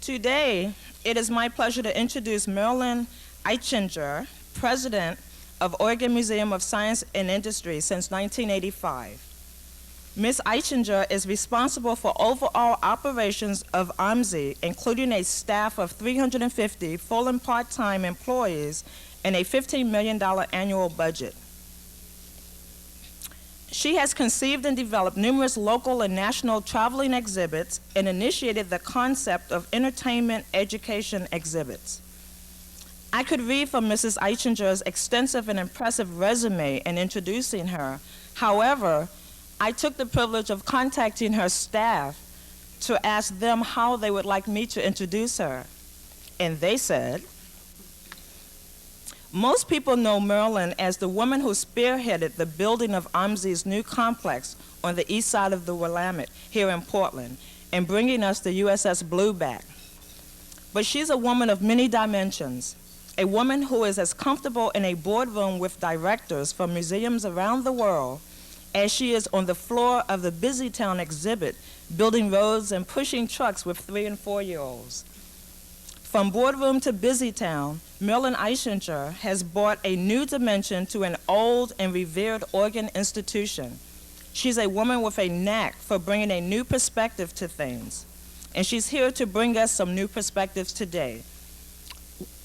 Today, it is my pleasure to introduce Marilynne Eichinger, President of Oregon Museum of Science and Industry since 1985. Ms. Eichinger is responsible for overall operations of OMSI, including a staff of 350 full and part-time employees and a $15 million annual budget. She has conceived and developed numerous local and national traveling exhibits and initiated the concept of entertainment education exhibits. I could read from Mrs. Eichinger's extensive and impressive resume in introducing her. However, I took the privilege of contacting her staff to ask them how they would like me to introduce her. And they said, most people know Marilynne as the woman who spearheaded the building of OMSI's new complex on the east side of the Willamette here in Portland and bringing us the USS Blue back. But she's a woman of many dimensions, a woman who is as comfortable in a boardroom with directors from museums around the world as she is on the floor of the Busytown exhibit, building roads and pushing trucks with 3- and 4-year-olds. From boardroom to Busytown, Marilynne Eichinger has brought a new dimension to an old and revered Oregon institution. She's a woman with a knack for bringing a new perspective to things, and she's here to bring us some new perspectives today.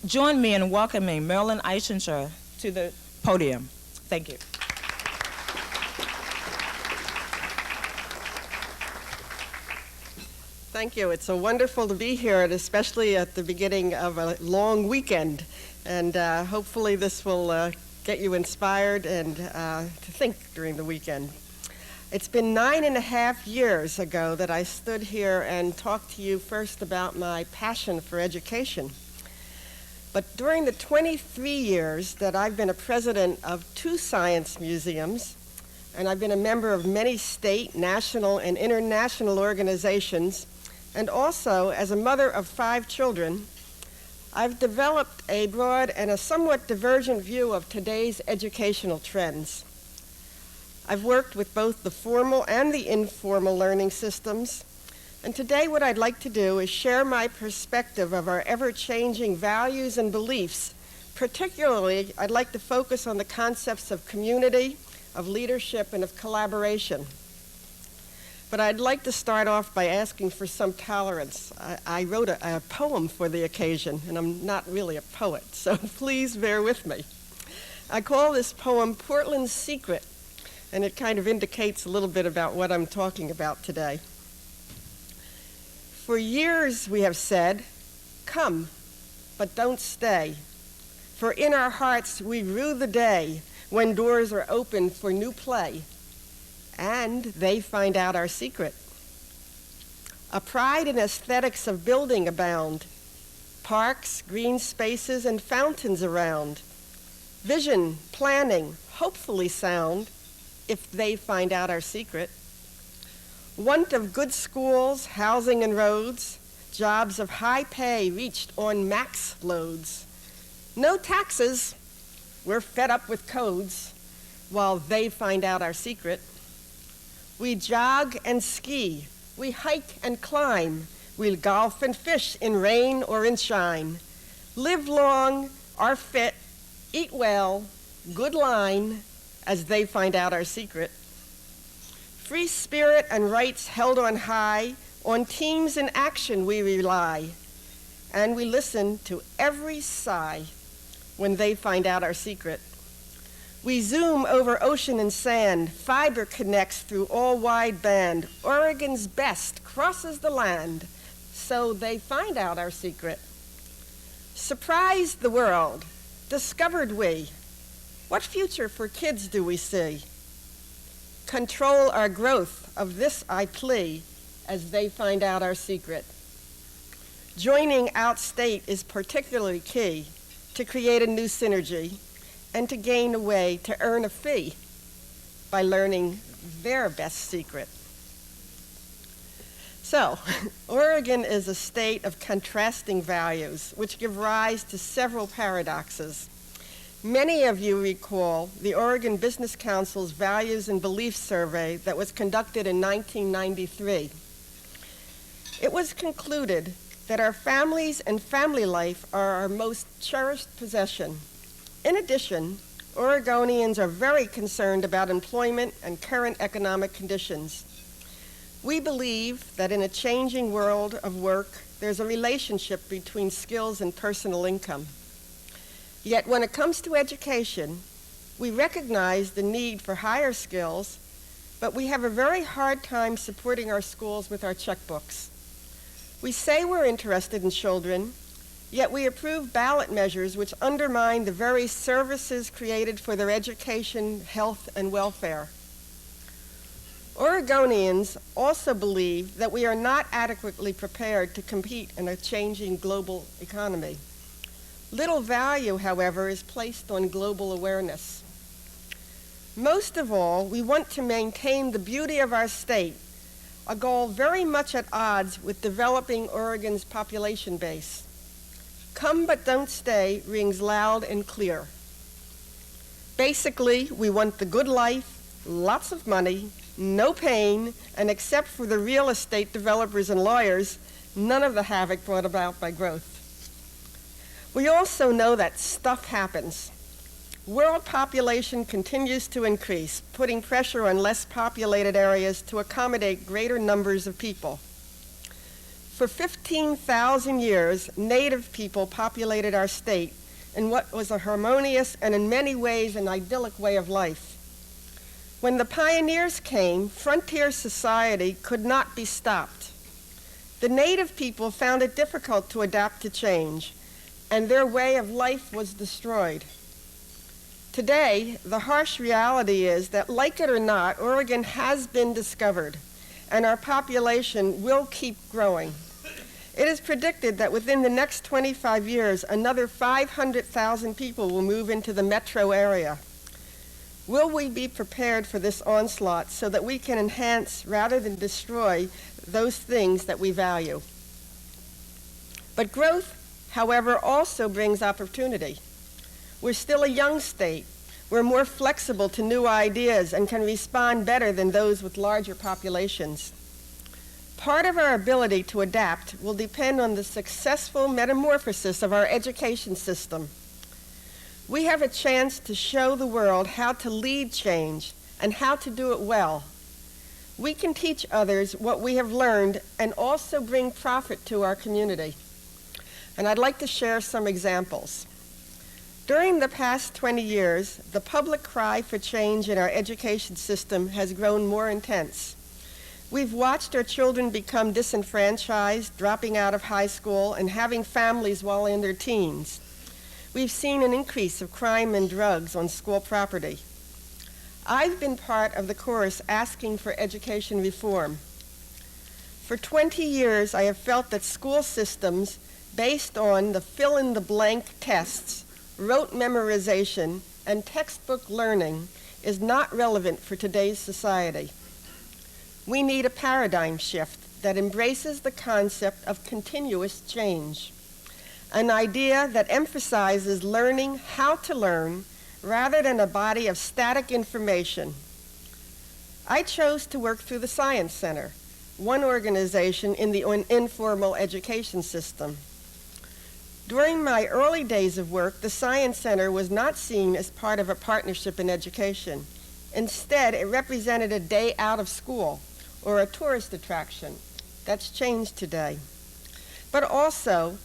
Join me in welcoming Marilynne Eichinger to the podium. Thank you. Thank you. It's so wonderful to be here, and especially at the beginning of a long weekend. And hopefully this will get you inspired and to think during the weekend. It's been 9.5 years ago that I stood here and talked to you first about my passion for education. But during the 23 years that I've been a president of 2 science museums, and I've been a member of many state, national, and international organizations, and also, as a mother of 5 children, I've developed a broad and a somewhat divergent view of today's educational trends. I've worked with both the formal and the informal learning systems, and today what I'd like to do is share my perspective of our ever-changing values and beliefs. Particularly, I'd like to focus on the concepts of community, of leadership, and of collaboration. But I'd like to start off by asking for some tolerance. I wrote a poem for the occasion, and I'm not really a poet, so please bear with me. I call this poem Portland's Secret, and it kind of indicates a little bit about what I'm talking about today. For years we have said, come, but don't stay. For in our hearts we rue the day when doors are open for new play. And they find out our secret. A pride and aesthetics of building abound. Parks, green spaces, and fountains around. Vision, planning, hopefully sound, if they find out our secret. Want of good schools, housing and roads, jobs of high pay reached on max loads. No taxes, we're fed up with codes, while they find out our secret. We jog and ski, we hike and climb, we'll golf and fish in rain or in shine. Live long, are fit, eat well, good line, as they find out our secret. Free spirit and rights held on high, on teams in action we rely, and we listen to every sigh when they find out our secret. We zoom over ocean and sand, fiber connects through all wide band, Oregon's best crosses the land, so they find out our secret. Surprised the world, discovered we, what future for kids do we see? Control our growth, of this I plea, as they find out our secret. Joining outstate is particularly key to create a new synergy and to gain a way to earn a fee by learning their best secret. So, Oregon is a state of contrasting values, which give rise to several paradoxes. Many of you recall the Oregon Business Council's Values and Beliefs Survey that was conducted in 1993. It was concluded that our families and family life are our most cherished possession. In addition, Oregonians are very concerned about employment and current economic conditions. We believe that in a changing world of work, there's a relationship between skills and personal income. Yet when it comes to education, we recognize the need for higher skills, but we have a very hard time supporting our schools with our checkbooks. We say we're interested in children, yet we approve ballot measures which undermine the very services created for their education, health, and welfare. Oregonians also believe that we are not adequately prepared to compete in a changing global economy. Little value, however, is placed on global awareness. Most of all, we want to maintain the beauty of our state, a goal very much at odds with developing Oregon's population base. Come but don't stay rings loud and clear. Basically, we want the good life, lots of money, no pain, and except for the real estate developers and lawyers, none of the havoc brought about by growth. We also know that stuff happens. World population continues to increase, putting pressure on less populated areas to accommodate greater numbers of people. For 15,000 years, native people populated our state in what was a harmonious and in many ways an idyllic way of life. When the pioneers came, frontier society could not be stopped. The native people found it difficult to adapt to change, and their way of life was destroyed. Today, the harsh reality is that, like it or not, Oregon has been discovered, and our population will keep growing. It is predicted that within the next 25 years, another 500,000 people will move into the metro area. Will we be prepared for this onslaught so that we can enhance rather than destroy those things that we value? But growth, however, also brings opportunity. We're still a young state. We're more flexible to new ideas and can respond better than those with larger populations. Part of our ability to adapt will depend on the successful metamorphosis of our education system. We have a chance to show the world how to lead change and how to do it well. We can teach others what we have learned and also bring profit to our community. And I'd like to share some examples. During the past 20 years, the public cry for change in our education system has grown more intense. We've watched our children become disenfranchised, dropping out of high school, and having families while in their teens. We've seen an increase of crime and drugs on school property. I've been part of the chorus asking for education reform. For 20 years, I have felt that school systems based on the fill-in-the-blank tests, rote memorization, and textbook learning is not relevant for today's society. We need a paradigm shift that embraces the concept of continuous change, an idea that emphasizes learning how to learn rather than a body of static information. I chose to work through the Science Center, one organization in the informal education system. During my early days of work, the Science Center was not seen as part of a partnership in education. Instead, it represented a day out of school or a tourist attraction. That's changed today. But also,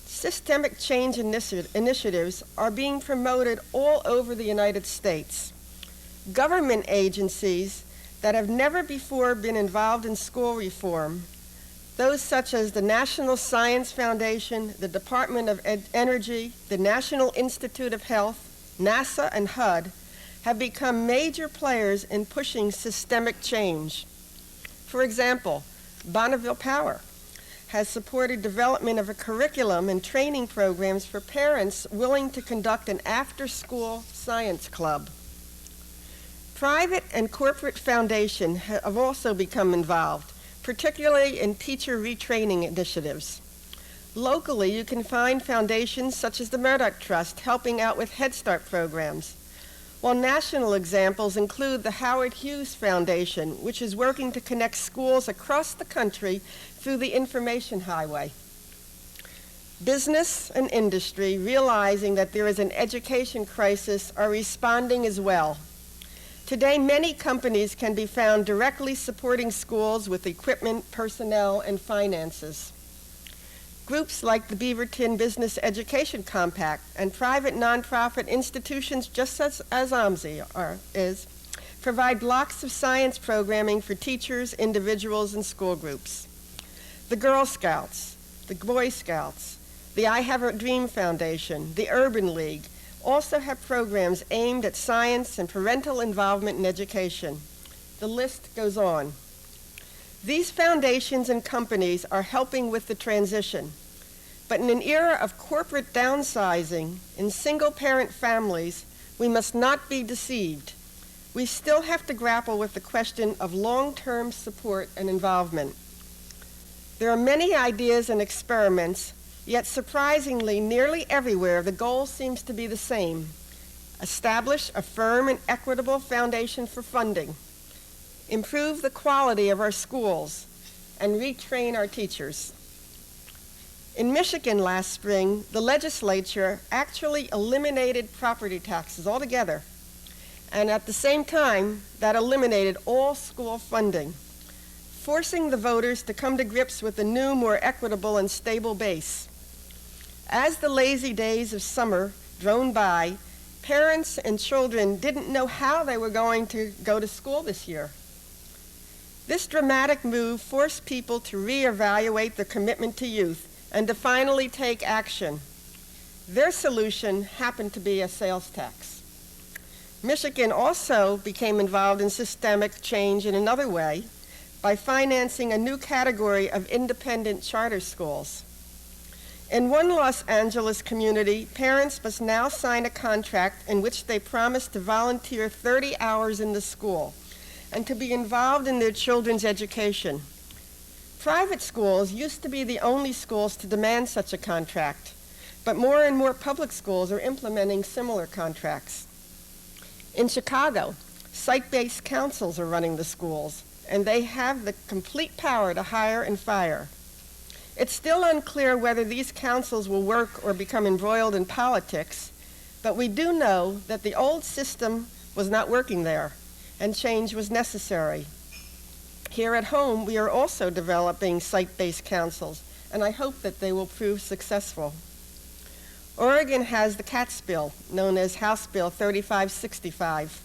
systemic change initiatives are being promoted all over the United States. Government agencies that have never before been involved in school reform, those such as the National Science Foundation, the Department of Energy, the National Institute of Health, NASA, and HUD, have become major players in pushing systemic change. For example, Bonneville Power has supported development of a curriculum and training programs for parents willing to conduct an after-school science club. Private and corporate foundations have also become involved, particularly in teacher retraining initiatives. Locally, you can find foundations such as the Murdoch Trust helping out with Head Start programs, while national examples include the Howard Hughes Foundation, which is working to connect schools across the country through the information highway. Business and industry, realizing that there is an education crisis, are responding as well. Today, many companies can be found directly supporting schools with equipment, personnel, and finances. Groups like the Beaverton Business Education Compact and private nonprofit institutions just as OMSI provide blocks of science programming for teachers, individuals, and school groups. The Girl Scouts, the Boy Scouts, the I Have a Dream Foundation, the Urban League also have programs aimed at science and parental involvement in education. The list goes on. These foundations and companies are helping with the transition. But in an era of corporate downsizing in single-parent families, we must not be deceived. We still have to grapple with the question of long-term support and involvement. There are many ideas and experiments, yet surprisingly, nearly everywhere, the goal seems to be the same. Establish a firm and equitable foundation for funding, improve the quality of our schools, and retrain our teachers. In Michigan last spring, the legislature actually eliminated property taxes altogether, and at the same time, that eliminated all school funding, forcing the voters to come to grips with a new, more equitable and stable base. As the lazy days of summer droned by, parents and children didn't know how they were going to go to school this year. This dramatic move forced people to reevaluate their commitment to youth and to finally take action. Their solution happened to be a sales tax. Michigan also became involved in systemic change in another way by financing a new category of independent charter schools. In one Los Angeles community, parents must now sign a contract in which they promise to volunteer 30 hours in the school and to be involved in their children's education. Private schools used to be the only schools to demand such a contract, but more and more public schools are implementing similar contracts. In Chicago, site-based councils are running the schools, and they have the complete power to hire and fire. It's still unclear whether these councils will work or become embroiled in politics, but we do know that the old system was not working there, and change was necessary. Here at home, we are also developing site-based councils, and I hope that they will prove successful. Oregon has the CATS bill, known as House Bill 3565.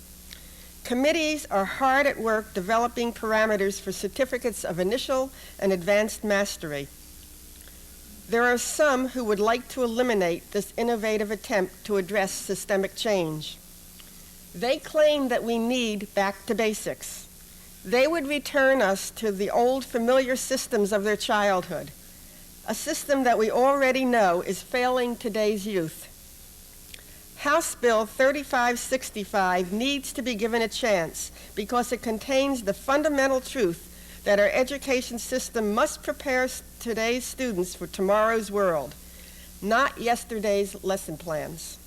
Committees are hard at work developing parameters for certificates of initial and advanced mastery. There are some who would like to eliminate this innovative attempt to address systemic change. They claim that we need back to basics. They would return us to the old familiar systems of their childhood, a system that we already know is failing today's youth. House Bill 3565 needs to be given a chance because it contains the fundamental truth that our education system must prepare today's students for tomorrow's world, not yesterday's lesson plans.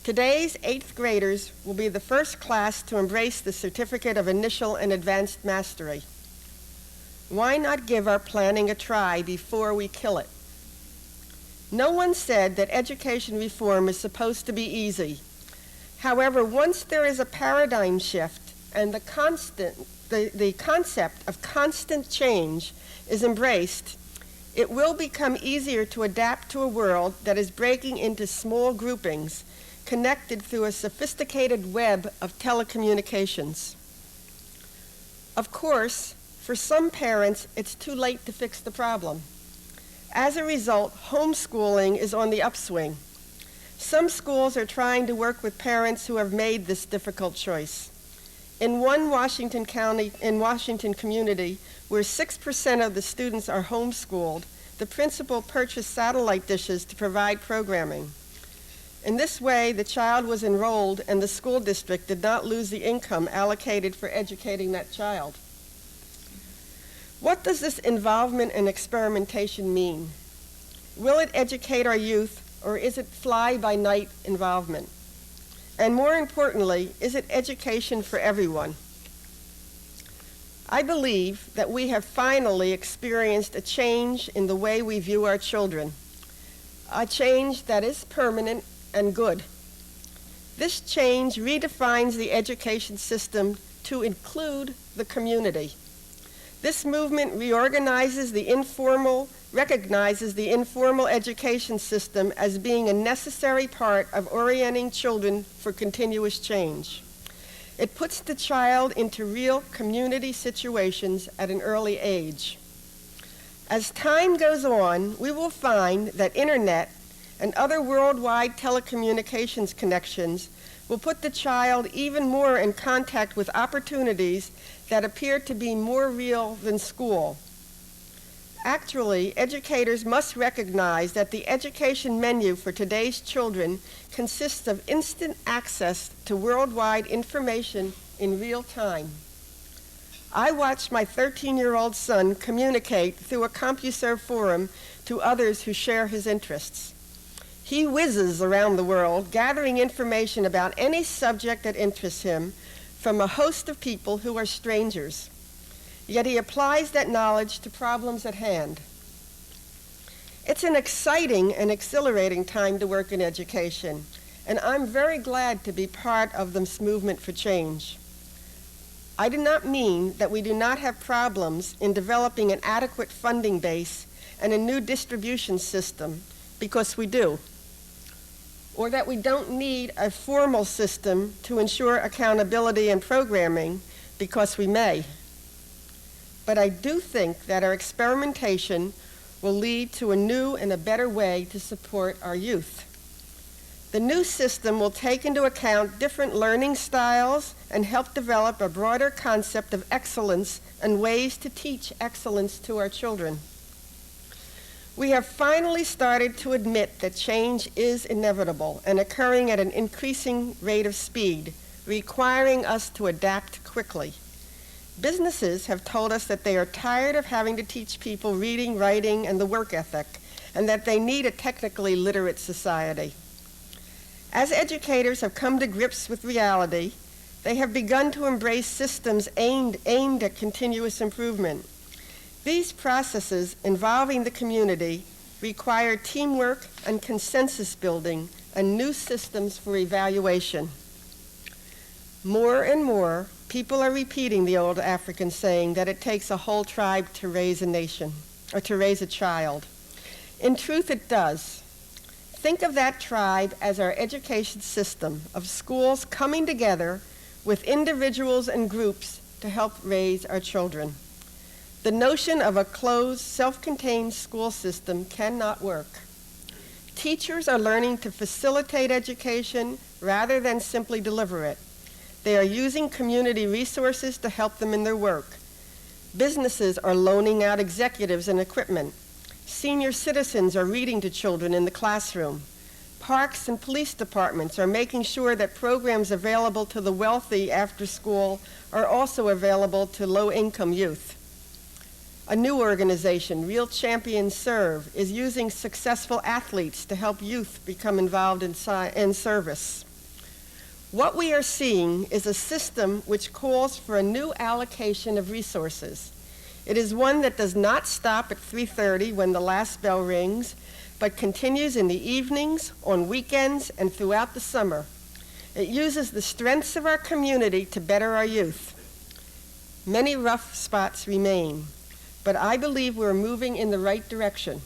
Today's 8th graders will be the first class to embrace the Certificate of Initial and Advanced Mastery. Why not give our planning a try before we kill it? No one said that education reform is supposed to be easy. However, once there is a paradigm shift and the concept of constant change is embraced, it will become easier to adapt to a world that is breaking into small groupings connected through a sophisticated web of telecommunications. Of course, for some parents, it's too late to fix the problem. As a result, homeschooling is on the upswing. Some schools are trying to work with parents who have made this difficult choice. In one Washington community, where 6% of the students are homeschooled, the principal purchased satellite dishes to provide programming. In this way, the child was enrolled and the school district did not lose the income allocated for educating that child. What does this involvement and experimentation mean? Will it educate our youth, or is it fly-by-night involvement? And more importantly, is it education for everyone? I believe that we have finally experienced a change in the way we view our children. a change that is permanent and good. This change redefines the education system to include the community. This movement recognizes the informal education system as being a necessary part of orienting children for continuous change. It puts the child into real community situations at an early age. As time goes on, we will find that internet and other worldwide telecommunications connections will put the child even more in contact with opportunities that appear to be more real than school. Actually, educators must recognize that the education menu for today's children consists of instant access to worldwide information in real time. I watch my 13-year-old son communicate through a CompuServe forum to others who share his interests. He whizzes around the world, gathering information about any subject that interests him from a host of people who are strangers. Yet he applies that knowledge to problems at hand. It's an exciting and exhilarating time to work in education, and I'm very glad to be part of this movement for change. I do not mean that we do not have problems in developing an adequate funding base and a new distribution system, because we do. Or that we don't need a formal system to ensure accountability and programming, because we may. But I do think that our experimentation will lead to a new and a better way to support our youth. The new system will take into account different learning styles and help develop a broader concept of excellence and ways to teach excellence to our children. We have finally started to admit that change is inevitable and occurring at an increasing rate of speed, requiring us to adapt quickly. Businesses have told us that they are tired of having to teach people reading, writing, and the work ethic, and that they need a technically literate society. As educators have come to grips with reality, they have begun to embrace systems aimed at continuous improvement. These processes involving the community require teamwork and consensus building and new systems for evaluation. More and more, people are repeating the old African saying that it takes a whole tribe to raise a nation, or to raise a child. In truth, it does. Think of that tribe as our education system of schools coming together with individuals and groups to help raise our children. The notion of a closed, self-contained school system cannot work. Teachers are learning to facilitate education rather than simply deliver it. They are using community resources to help them in their work. Businesses are loaning out executives and equipment. Senior citizens are reading to children in the classroom. Parks and police departments are making sure that programs available to the wealthy after school are also available to low-income youth. A new organization, Real Champions Serve, is using successful athletes to help youth become involved in service. What we are seeing is a system which calls for a new allocation of resources. It is one that does not stop at 3:30 when the last bell rings, but continues in the evenings, on weekends, and throughout the summer. It uses the strengths of our community to better our youth. Many rough spots remain, but I believe we're moving in the right direction.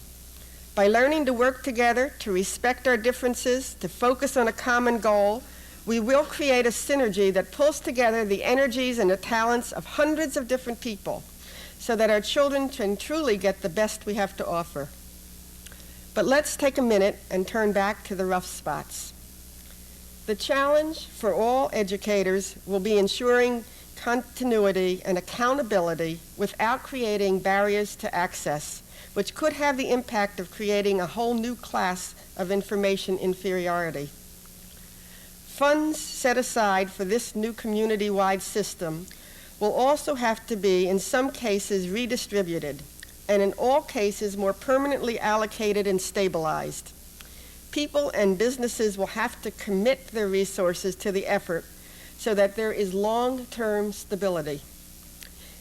By learning to work together, to respect our differences, to focus on a common goal, we will create a synergy that pulls together the energies and the talents of hundreds of different people so that our children can truly get the best we have to offer. But let's take a minute and turn back to the rough spots. The challenge for all educators will be ensuring continuity and accountability without creating barriers to access, which could have the impact of creating a whole new class of information inferiority. Funds set aside for this new community-wide system will also have to be, in some cases, redistributed, and in all cases, more permanently allocated and stabilized. People and businesses will have to commit their resources to the effort so that there is long-term stability.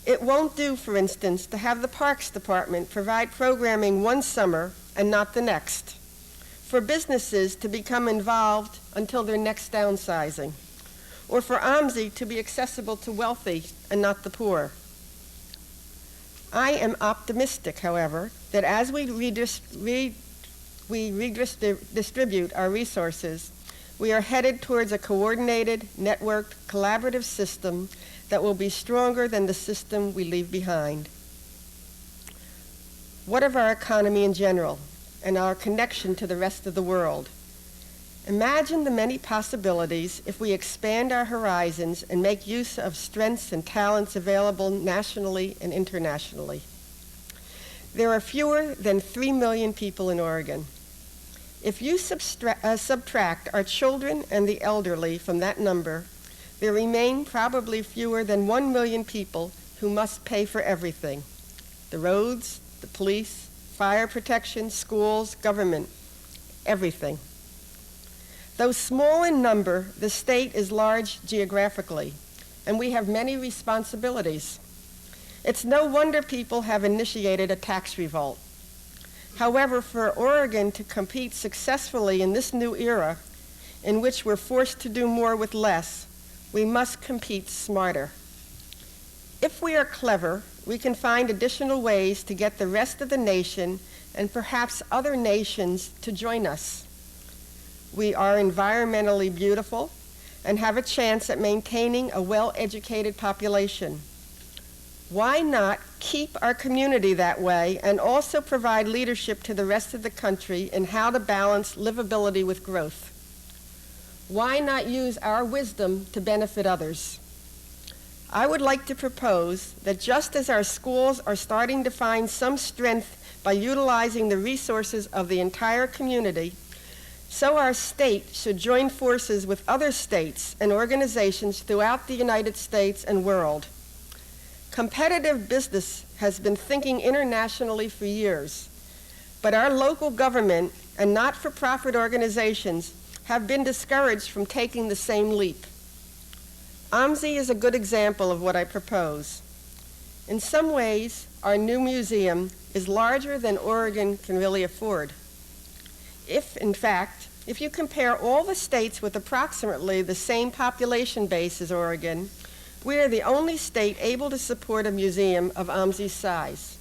It won't do, for instance, to have the Parks Department provide programming one summer and not the next, for businesses to become involved until their next downsizing, or for OMSI to be accessible to wealthy and not the poor. I am optimistic, however, that as we redistribute our resources, we are headed towards a coordinated, networked, collaborative system that will be stronger than the system we leave behind. What of our economy in general and our connection to the rest of the world? Imagine the many possibilities if we expand our horizons and make use of strengths and talents available nationally and internationally. There are fewer than 3 million people in Oregon. If you subtract our children and the elderly from that number, there remain probably fewer than 1 million people who must pay for everything: the roads, the police, fire protection, schools, government, everything. Though small in number, the state is large geographically, and we have many responsibilities. It's no wonder people have initiated a tax revolt. However, for Oregon to compete successfully in this new era, in which we're forced to do more with less, we must compete smarter. If we are clever, we can find additional ways to get the rest of the nation and perhaps other nations to join us. We are environmentally beautiful and have a chance at maintaining a well-educated population. Why not keep our community that way and also provide leadership to the rest of the country in how to balance livability with growth? Why not use our wisdom to benefit others? I would like to propose that just as our schools are starting to find some strength by utilizing the resources of the entire community, so our state should join forces with other states and organizations throughout the United States and world. Competitive business has been thinking internationally for years, but our local government and not-for-profit organizations have been discouraged from taking the same leap. OMSI is a good example of what I propose. In some ways, our new museum is larger than Oregon can really afford. If you compare all the states with approximately the same population base as Oregon, we are the only state able to support a museum of OMSI's size.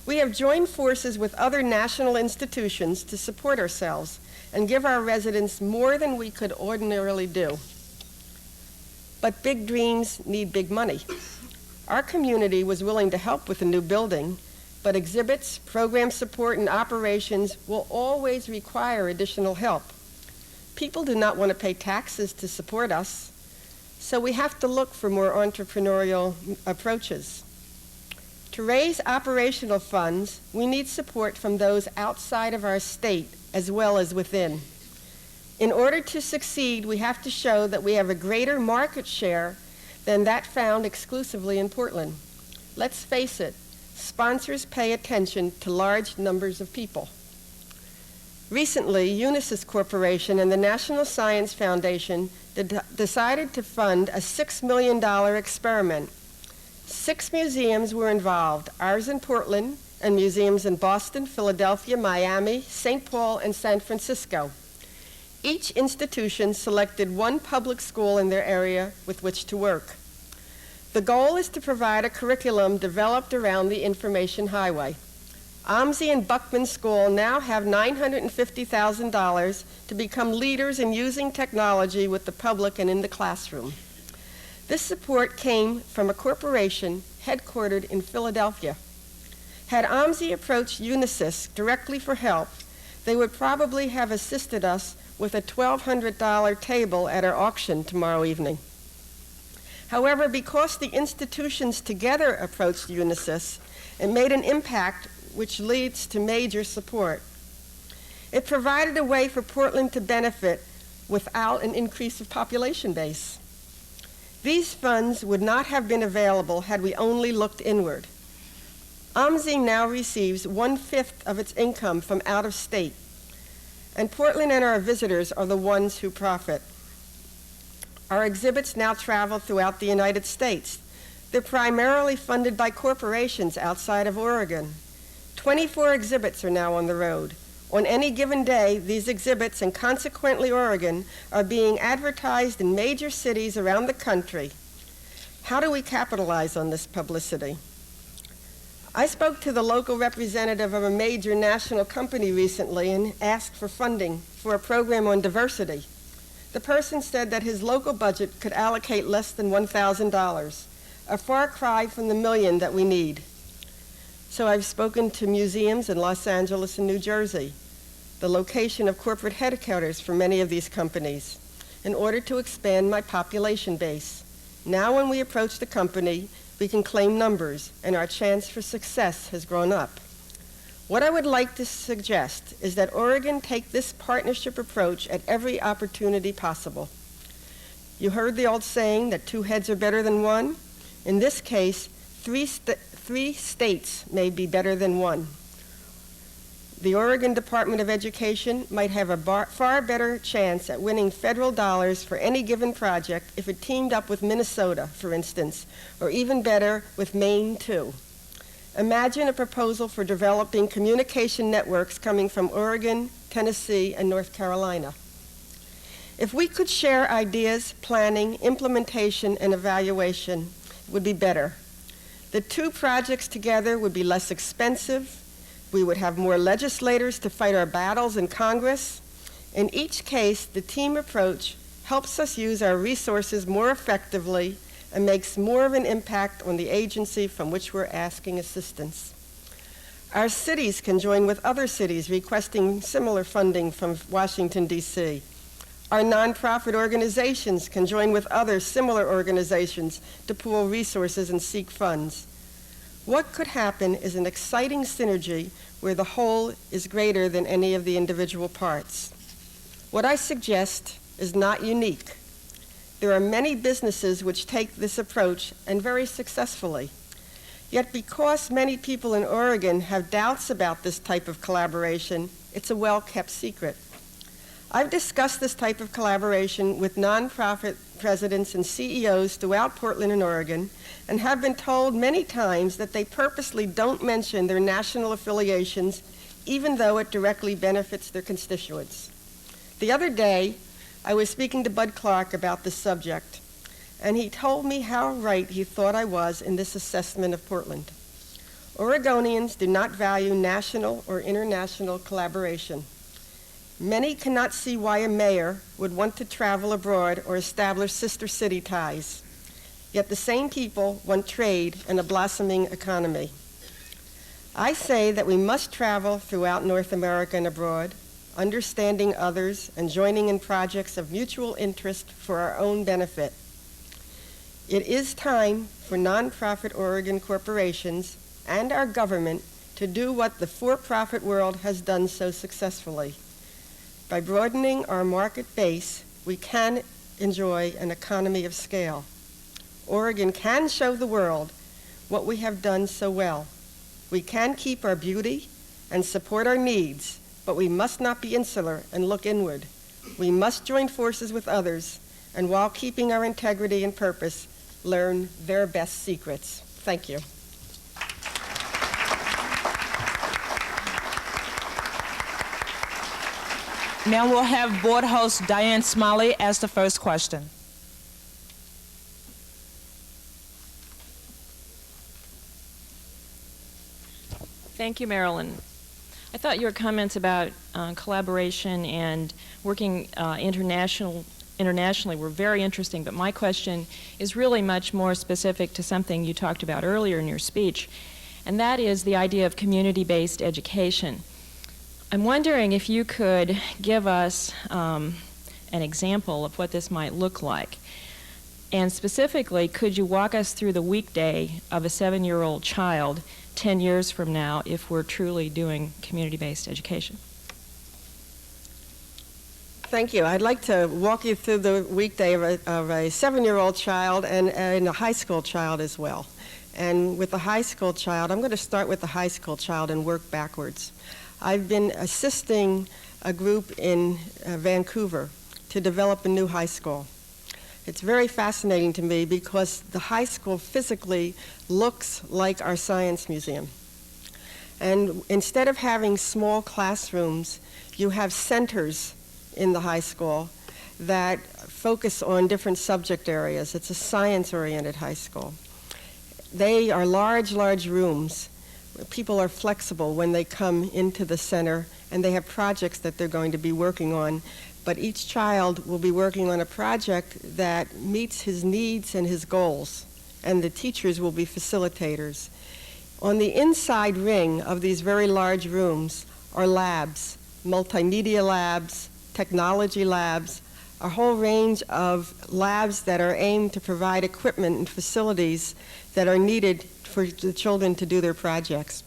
We have joined forces with other national institutions to support ourselves and give our residents more than we could ordinarily do. But big dreams need big money. Our community was willing to help with the new building, but exhibits, program support, and operations will always require additional help. People do not want to pay taxes to support us, so we have to look for more entrepreneurial approaches. To raise operational funds, we need support from those outside of our state as well as within. In order to succeed, we have to show that we have a greater market share than that found exclusively in Portland. Let's face it, sponsors pay attention to large numbers of people. Recently, Unisys Corporation and the National Science Foundation decided to fund a $6 million experiment. 6 museums were involved, ours in Portland, and museums in Boston, Philadelphia, Miami, St. Paul, and San Francisco. Each institution selected one public school in their area with which to work. The goal is to provide a curriculum developed around the information highway. OMSI and Buckman School now have $950,000 to become leaders in using technology with the public and in the classroom. This support came from a corporation headquartered in Philadelphia. Had OMSI approached Unisys directly for help, they would probably have assisted us with a $1,200 table at our auction tomorrow evening. However, because the institutions together approached Unisys, it made an impact which leads to major support. It provided a way for Portland to benefit without an increase of population base. These funds would not have been available had we only looked inward. OMSI now receives 1/5 of its income from out of state, and Portland and our visitors are the ones who profit. Our exhibits now travel throughout the United States. They're primarily funded by corporations outside of Oregon. 24 exhibits are now on the road. On any given day, these exhibits, and consequently Oregon, are being advertised in major cities around the country. How do we capitalize on this publicity? I spoke to the local representative of a major national company recently and asked for funding for a program on diversity. The person said that his local budget could allocate less than $1,000, a far cry from the million that we need. So I've spoken to museums in Los Angeles and New Jersey, the location of corporate headquarters for many of these companies, in order to expand my population base. Now when we approach the company, we can claim numbers, and our chance for success has grown up. What I would like to suggest is that Oregon take this partnership approach at every opportunity possible. You heard the old saying that 2 heads are better than 1. In this case, 3 states may be better than 1. The Oregon Department of Education might have a far better chance at winning federal dollars for any given project if it teamed up with Minnesota, for instance, or even better, with Maine, too. Imagine a proposal for developing communication networks coming from Oregon, Tennessee, and North Carolina. If we could share ideas, planning, implementation, and evaluation, it would be better. The 2 projects together would be less expensive. We would have more legislators to fight our battles in Congress. In each case, the team approach helps us use our resources more effectively and makes more of an impact on the agency from which we're asking assistance. Our cities can join with other cities requesting similar funding from Washington, D.C. Our nonprofit organizations can join with other similar organizations to pool resources and seek funds. What could happen is an exciting synergy where the whole is greater than any of the individual parts. What I suggest is not unique. There are many businesses which take this approach, and very successfully. Yet because many people in Oregon have doubts about this type of collaboration, it's a well-kept secret. I've discussed this type of collaboration with nonprofit presidents and CEOs throughout Portland and Oregon, and have been told many times that they purposely don't mention their national affiliations, even though it directly benefits their constituents. The other day, I was speaking to Bud Clark about this subject, and he told me how right he thought I was in this assessment of Portland. Oregonians do not value national or international collaboration. Many cannot see why a mayor would want to travel abroad or establish sister city ties. Yet the same people want trade and a blossoming economy. I say that we must travel throughout North America and abroad, understanding others and joining in projects of mutual interest for our own benefit. It is time for nonprofit Oregon corporations and our government to do what the for-profit world has done so successfully. By broadening our market base, we can enjoy an economy of scale. Oregon can show the world what we have done so well. We can keep our beauty and support our needs, but we must not be insular and look inward. We must join forces with others, and while keeping our integrity and purpose, learn their best secrets. Thank you. Now we'll have board host Diane Smalley ask the first question. Thank you, Marilynne. I thought your comments about collaboration and working internationally were very interesting, but my question is really much more specific to something you talked about earlier in your speech, and that is the idea of community-based education. I'm wondering if you could give us an example of what this might look like. And specifically, could you walk us through the weekday of a 7-year-old child 10 years from now if we're truly doing community-based education? Thank you. I'd like to walk you through the weekday of a 7-year-old child and a high school child as well. And with the high school child, I'm going to start with the high school child and work backwards. I've been assisting a group in Vancouver to develop a new high school. It's very fascinating to me because the high school physically looks like our science museum. And instead of having small classrooms, you have centers in the high school that focus on different subject areas. It's a science-oriented high school. They are large, large rooms. People are flexible when they come into the center, and they have projects that they're going to be working on. But each child will be working on a project that meets his needs and his goals, and the teachers will be facilitators. On the inside ring of these very large rooms are labs, multimedia labs, technology labs, a whole range of labs that are aimed to provide equipment and facilities that are needed for the children to do their projects.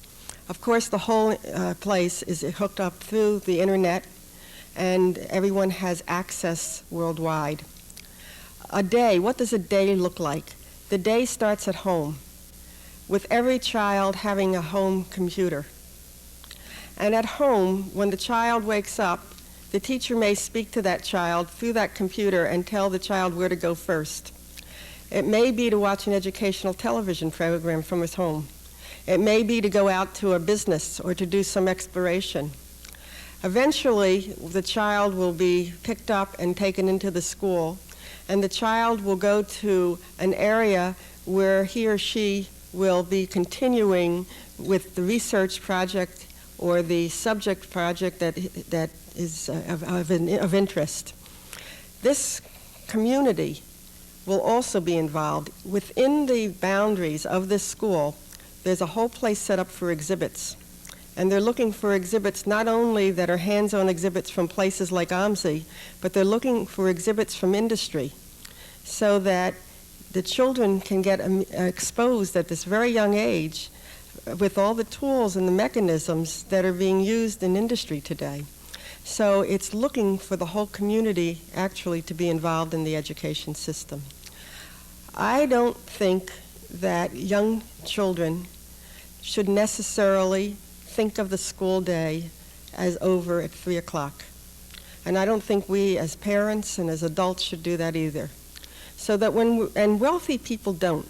Of course, the whole place is hooked up through the internet, and everyone has access worldwide. A day, what does a day look like? The day starts at home, with every child having a home computer. And at home, when the child wakes up, the teacher may speak to that child through that computer and tell the child where to go first. It may be to watch an educational television program from his home. It may be to go out to a business or to do some exploration. Eventually, the child will be picked up and taken into the school, and the child will go to an area where he or she will be continuing with the research project or the subject project that is of interest. This community will also be involved. Within the boundaries of this school, there's a whole place set up for exhibits. And they're looking for exhibits not only that are hands-on exhibits from places like OMSI, but they're looking for exhibits from industry so that the children can get exposed at this very young age with all the tools and the mechanisms that are being used in industry today. So it's looking for the whole community actually to be involved in the education system. I don't think that young children should necessarily think of the school day as over at 3 o'clock. And I don't think we as parents and as adults should do that either. So that and wealthy people don't.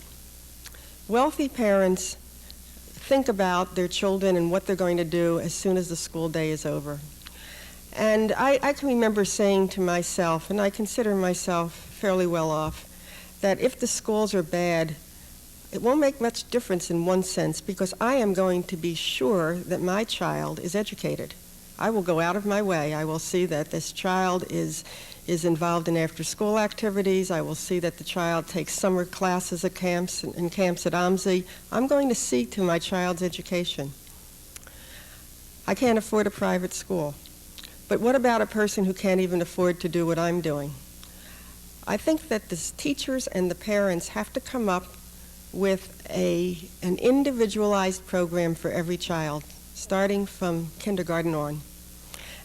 Wealthy parents think about their children and what they're going to do as soon as the school day is over. And I can remember saying to myself, and I consider myself fairly well off, that if the schools are bad, it won't make much difference in one sense, because I am going to be sure that my child is educated. I will go out of my way. I will see that this child is involved in after-school activities. I will see that the child takes summer classes at camps and camps at OMSI. I'm going to see to my child's education. I can't afford a private school. But what about a person who can't even afford to do what I'm doing? I think that the teachers and the parents have to come up with an individualized program for every child, starting from kindergarten on.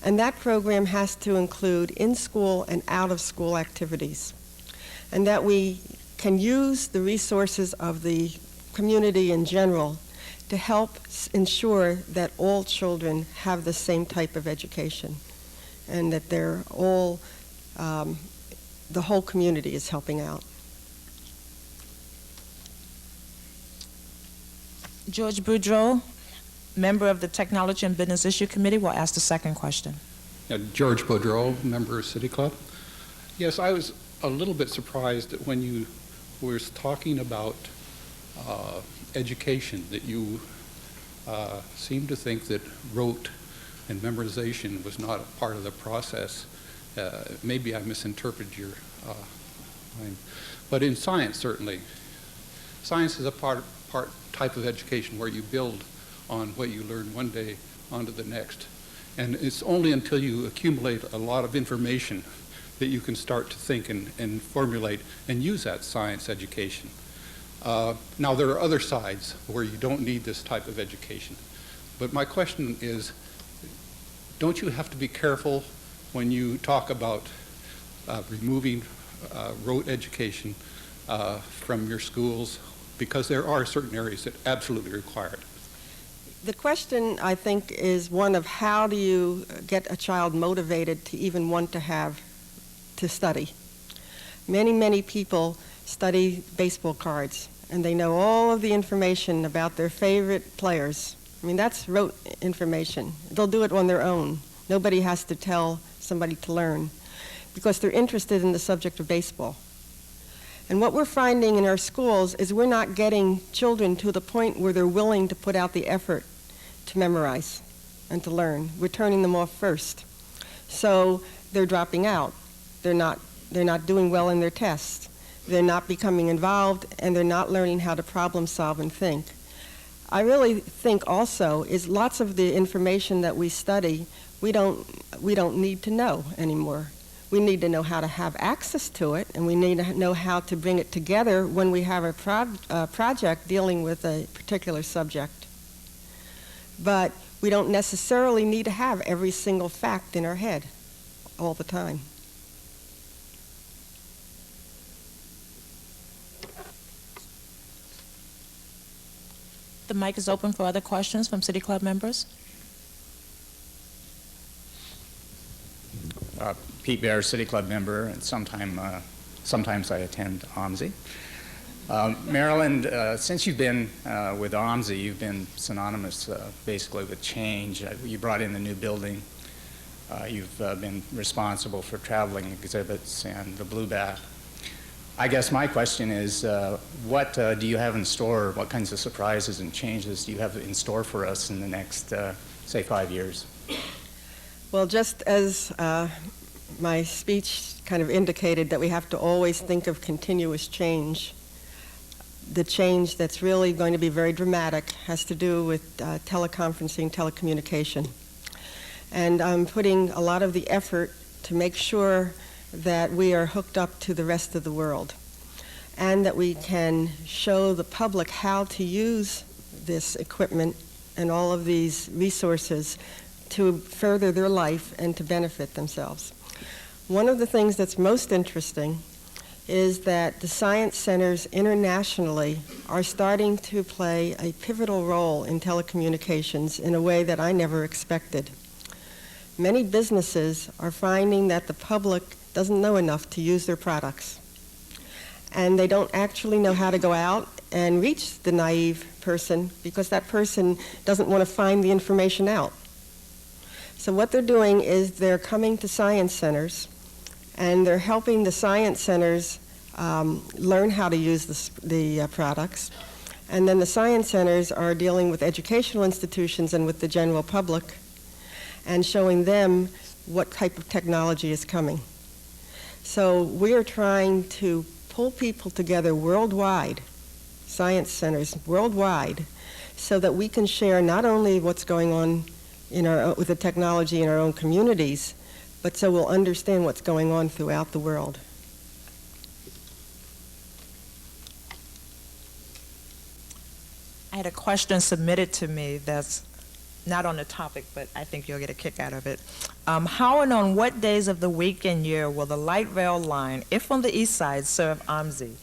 And that program has to include in-school and out-of-school activities. And that we can use the resources of the community in general to help ensure that all children have the same type of education, and that they're all, the whole community is helping out. George Boudreau, member of the Technology and Business Issue Committee, will ask the second question. George Boudreau, member of City Club. Yes, I was a little bit surprised that when you were talking about education, that you seemed to think that rote and memorization was not a part of the process. Maybe I misinterpreted your line. But in science, certainly, science is a type of education where you build on what you learn one day onto the next. And it's only until you accumulate a lot of information that you can start to think and formulate and use that science education. Now, there are other sides where you don't need this type of education. But my question is, don't you have to be careful when you talk about removing rote education from your schools? Because there are certain areas that absolutely require it. The question, I think, is one of how do you get a child motivated to even want to study. Many, many people study baseball cards, and they know all of the information about their favorite players, I mean, that's rote information. They'll do it on their own. Nobody has to tell somebody to learn because they're interested in the subject of baseball. And what we're finding in our schools is we're not getting children to the point where they're willing to put out the effort to memorize and to learn. We're turning them off first. So they're dropping out. They're not doing well in their tests. They're not becoming involved, and they're not learning how to problem solve and think. I really think also is lots of the information that we study, we don't need to know anymore. We need to know how to have access to it, and we need to know how to bring it together when we have a project dealing with a particular subject. But we don't necessarily need to have every single fact in our head all the time. The mic is open for other questions from City Club members. Pete Bear, City Club member, and sometimes I attend OMSI. Marilynne, since you've been with OMSI, you've been synonymous basically with change. You brought in the new building. You've been responsible for traveling exhibits and the Blue Bat. I guess my question is, what do you have in store? What kinds of surprises and changes do you have in store for us in the next, say, 5 years? Well, just as my speech kind of indicated that we have to always think of continuous change, the change that's really going to be very dramatic has to do with teleconferencing, telecommunication. And I'm putting a lot of the effort to make sure that we are hooked up to the rest of the world and that we can show the public how to use this equipment and all of these resources to further their life and to benefit themselves. One of the things that's most interesting is that the science centers internationally are starting to play a pivotal role in telecommunications in a way that I never expected. Many businesses are finding that the public doesn't know enough to use their products, and they don't actually know how to go out and reach the naive person because that person doesn't want to find the information out. So what they're doing is they're coming to science centers and they're helping the science centers learn how to use the products. And then the science centers are dealing with educational institutions and with the general public and showing them what type of technology is coming. So we are trying to pull people together worldwide, science centers worldwide, so that we can share not only what's going on with the technology in our own communities, but so we'll understand what's going on throughout the world. I had a question submitted to me that's not on the topic, but I think you'll get a kick out of it. How and on what days of the week and year will the light rail line, if on the east side, serve OMSI?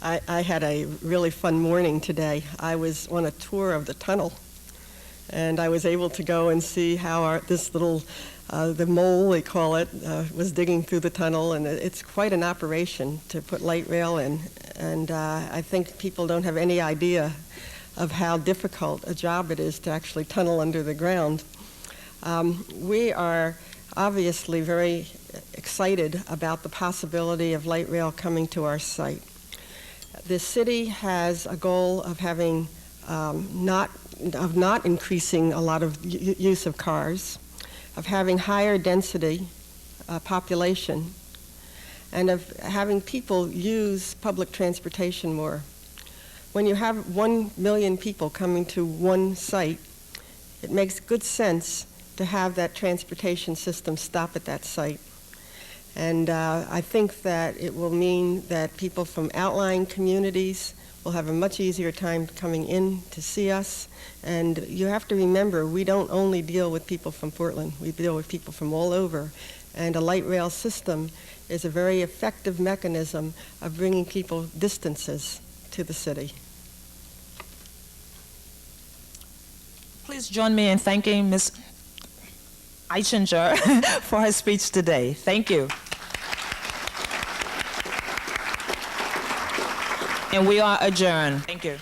I had a really fun morning today. I was on a tour of the tunnel, and I was able to go and see how this little, the mole, they call it, was digging through the tunnel, and it's quite an operation to put light rail in, and I think people don't have any idea of how difficult a job it is to actually tunnel under the ground. We are obviously very excited about the possibility of light rail coming to our site. The city has a goal of having not increasing a lot of use of cars, of having higher density population, and of having people use public transportation more. When you have 1 million people coming to one site, it makes good sense to have that transportation system stop at that site. And I think that it will mean that people from outlying communities will have a much easier time coming in to see us. And you have to remember, we don't only deal with people from Portland, we deal with people from all over. And a light rail system is a very effective mechanism of bringing people distances to the city. Please join me in thanking Ms. Eichinger for her speech today. Thank you. And we are adjourned. Thank you.